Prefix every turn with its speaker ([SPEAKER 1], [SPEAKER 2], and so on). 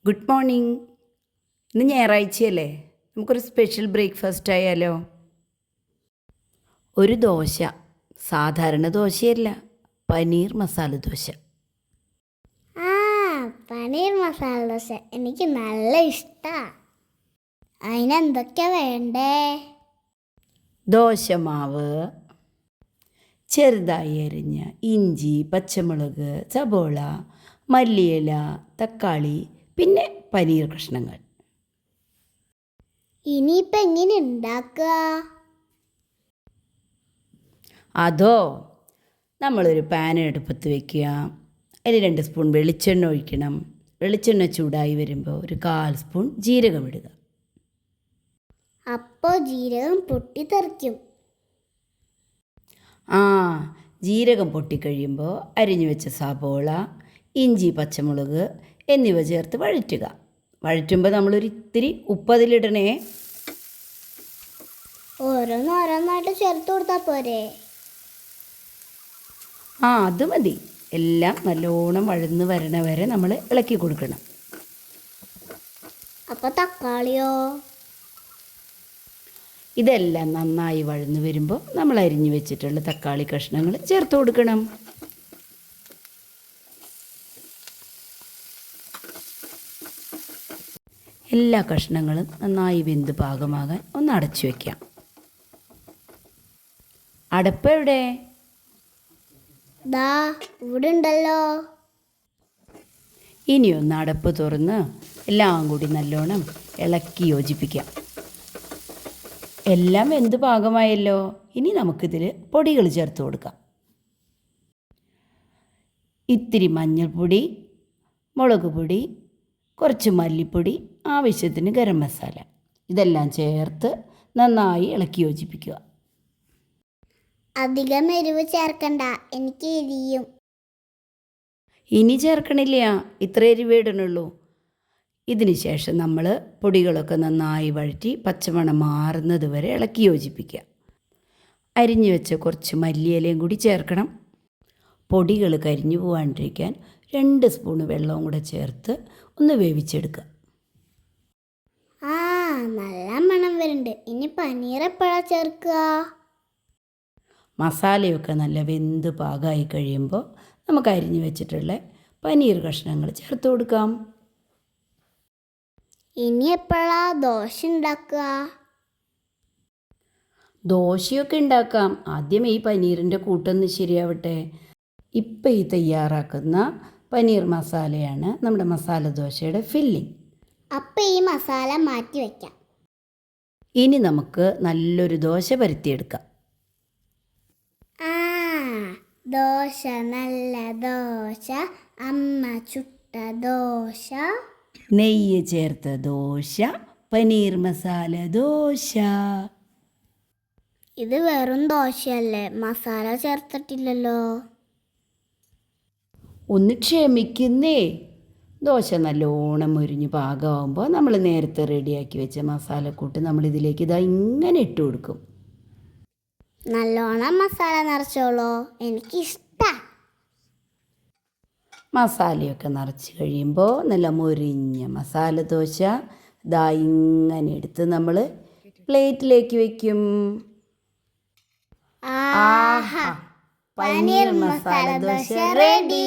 [SPEAKER 1] Good morning. ഇന്ന് ഞായറാഴ്ചയല്ലേ, നമുക്കൊരു special breakfast ആയാലോ? ഒരു ദോശ, സാധാരണ ദോശയല്ല, പനീർ മസാല ദോശ.
[SPEAKER 2] ആ പനീർ മസാല ദോശ എനിക്ക് നല്ല ഇഷ്ടമാണ്. അതിനെന്തൊക്കെയാ വേണ്ടേ?
[SPEAKER 1] ദോശമാവ്, ചെറുതായി അരിഞ്ഞ ഇഞ്ചി, പച്ചമുളക്, സബോള, മല്ലിയില, തക്കാളി, പിന്നെ പനീർ കഷ്ണങ്ങൾ.
[SPEAKER 2] ഇനിയിപ്പോൾ എങ്ങനെ ഉണ്ടാക്കുക?
[SPEAKER 1] അതോ, നമ്മളൊരു പാൻ അടുപ്പത്ത് വയ്ക്കുക. അതിൽ 2 സ്പൂൺ വെളിച്ചെണ്ണ ഒഴിക്കണം. വെളിച്ചെണ്ണ ചൂടായി വരുമ്പോൾ ഒരു 1/4 സ്പൂൺ ജീരകം ഇടുക.
[SPEAKER 2] അപ്പോൾ ജീരകം പൊട്ടിത്തെറിക്കും.
[SPEAKER 1] ജീരകം പൊട്ടിക്കഴിയുമ്പോൾ അരിഞ്ഞു വെച്ച സബോള, ഇഞ്ചി, പച്ചമുളക് എന്നിവ ചേർത്ത് വഴറ്റുക. വഴറ്റുമ്പോൾ നമ്മളൊരു ഇത്തിരി ഉപ്പ് അതിലിടണേ.
[SPEAKER 2] ഓരോന്നോരോന്നായിട്ട് ചേർത്ത് കൊടുത്താൽ പോരെ?
[SPEAKER 1] അത് മതി. എല്ലാം നല്ലോണം വഴന്ന് വരണ വരെ നമ്മൾ ഇളക്കി കൊടുക്കണം.
[SPEAKER 2] അപ്പോൾ തക്കാളിയോ?
[SPEAKER 1] ഇതെല്ലാം നന്നായി വഴന്ന് വരുമ്പോൾ നമ്മൾ അരിഞ്ഞു വെച്ചിട്ടുള്ള തക്കാളി കഷ്ണങ്ങൾ ചേർത്ത് കൊടുക്കണം. എല്ലാ കഷ്ണങ്ങളും നന്നായി വെന്ത് പാകമാകാൻ ഒന്ന് അടച്ചു വയ്ക്കാം. അടപ്പ് എവിടെ?
[SPEAKER 2] ദാ ഇവിടെ ഉണ്ടല്ലോ.
[SPEAKER 1] ഇനിയൊന്ന് അടപ്പ് തുറന്ന് എല്ലാം കൂടി നല്ലോണം ഇളക്കി യോജിപ്പിക്കാം. എല്ലാം വെന്ത് പാകമായല്ലോ. ഇനി നമുക്കിതിൽ പൊടികൾ ചേർത്ത് കൊടുക്കാം. ഇത്തിരി മഞ്ഞൾപ്പൊടി, മുളക് പൊടി, കുറച്ച് മല്ലിപ്പൊടി, ആവശ്യത്തിന് ഗരം മസാല, ഇതെല്ലാം ചേർത്ത് നന്നായി ഇളക്കി യോജിപ്പിക്കുക.
[SPEAKER 2] അധികം എരിവ് ചേർക്കണ്ട, എനിക്ക് എരിയും.
[SPEAKER 1] ഇനി ചേർക്കണില്ല, ഇത്ര എരിവേ ഇടണുള്ളൂ. ഇതിന് ശേഷം നമ്മൾ പൊടികളൊക്കെ നന്നായി വഴറ്റി പച്ചമണം മാറുന്നത് വരെ ഇളക്കി യോജിപ്പിക്കുക. അരിഞ്ഞു വെച്ച കുറച്ച് മല്ലിയിലയും കൂടി ചേർക്കണം. പൊടികൾ കരിഞ്ഞു പോകാണ്ടിരിക്കാൻ 2 സ്പൂൺ വെള്ളവും കൂടെ ചേർത്ത് ഒന്ന് വേവിച്ചെടുക്കുക.
[SPEAKER 2] നല്ല മണം വരുന്നുണ്ട്. ഇനി പനീർ എപ്പോഴാണ് ചേർക്കുക?
[SPEAKER 1] മസാലയൊക്കെ നല്ല വെന്ത് പാകമായി കഴിയുമ്പോൾ നമുക്ക് അരിഞ്ഞു വെച്ചിട്ടുള്ള പനീർ കഷ്ണങ്ങൾ ചേർത്ത് കൊടുക്കാം.
[SPEAKER 2] ഇനി എപ്പോഴാ ദോശ ഉണ്ടാക്കുക?
[SPEAKER 1] ദോശയൊക്കെ ഉണ്ടാക്കാം. ആദ്യം ഈ പനീറിൻ്റെ കൂട്ടൊന്ന് ശരിയാവട്ടെ. ഇപ്പം ഈ തയ്യാറാക്കുന്ന പനീർ മസാലയാണ് നമ്മുടെ മസാല ദോശയുടെ ഫില്ലിംഗ്.
[SPEAKER 2] അപ്പം ഈ മസാല മാറ്റി വയ്ക്കാം.
[SPEAKER 1] ഇനി നമുക്ക് നല്ലൊരു ദോശ പരത്തിയെടുക്കാം.
[SPEAKER 2] ദോശ, നല്ല ദോശ, അമ്മ ചുട്ട ദോശ,
[SPEAKER 1] നെയ്യ് ചേർത്ത ദോശ, പനീർ മസാല ദോശ.
[SPEAKER 2] ഇത് വെറും ദോശയല്ലേ, മസാല ചേർത്തിട്ടില്ലല്ലോ.
[SPEAKER 1] ഒന്ന് ക്ഷമിക്കുന്നേ. ദോശ നല്ലോണം മുരിഞ്ഞ് പാകമാകുമ്പോൾ നമ്മൾ നേരത്തെ റെഡിയാക്കി വെച്ച മസാലക്കൂട്ട് നമ്മളിതിലേക്ക് ഇങ്ങനെ ഇട്ട് കൊടുക്കും.
[SPEAKER 2] നല്ലോണം മസാല നിറച്ചോളൂ, എനിക്കിഷ്ടം.
[SPEAKER 1] മസാലയൊക്കെ നിറച്ച് കഴിയുമ്പോൾ നല്ല മുരിഞ്ഞ മസാല ദോശ ഇങ്ങനെ എടുത്ത് നമ്മൾ പ്ലേറ്റിലേക്ക് വയ്ക്കും.
[SPEAKER 2] പനീർ മസാല ദോശ റെഡി.